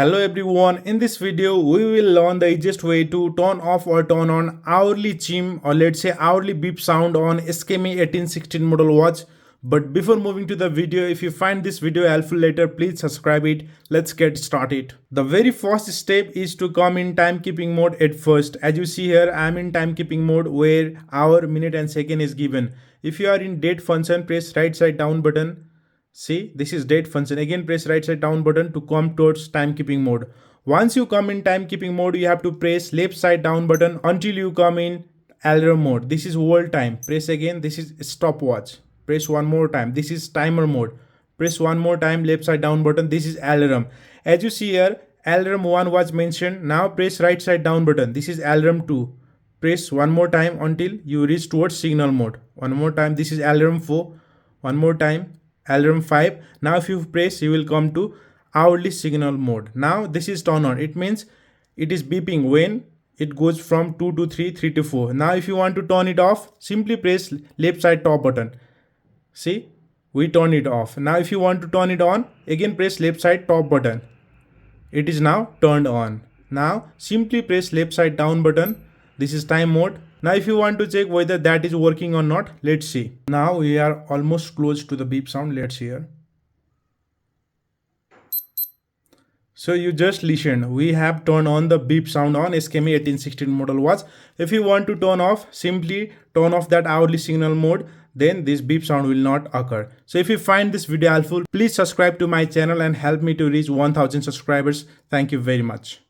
Hello everyone, in this video we will learn the easiest way to turn off or turn on hourly chime or let's say hourly beep sound on Skmei 1816 model watch. But before moving to the video, if you find this video helpful later, please subscribe it. Let's get started. The very first step is to come in timekeeping mode at first. As you see here, I am in timekeeping mode where hour, minute and second is given. If you are in date function, press right side down button. See, this is date function. Again, press right side down button to come towards timekeeping mode. Once you come in timekeeping mode, you have to press left side down button until you come in alarm mode. This is hold time. Press again. This is stopwatch. Press one more time. This is timer mode. Press one more time left side down button. This is alarm. As you see here, alarm 1 was mentioned. Now press right side down button. This is alarm 2. Press one more time until you reach towards signal mode. One more time. This is alarm 4. One more time. Alarm 5. Now if you press, you will come to hourly signal mode. Now this is turn on. It means it is beeping when it goes from 2 to 3, 3 to 4. Now if you want to turn it off, simply press left side top button. See, we turn it off. Now if you want to turn it on, again press left side top button. It is now turned on. Now simply press left side down button. This is time mode. Now if you want to check whether that is working or not, let's see. Now we are almost close to the beep sound. Let's hear. So you just listen. We have turned on the beep sound on Skmei 1816 model watch. If you want to turn off, simply turn off that hourly signal mode. Then this beep sound will not occur. So if you find this video helpful, please subscribe to my channel and help me to reach 1000 subscribers. Thank you very much.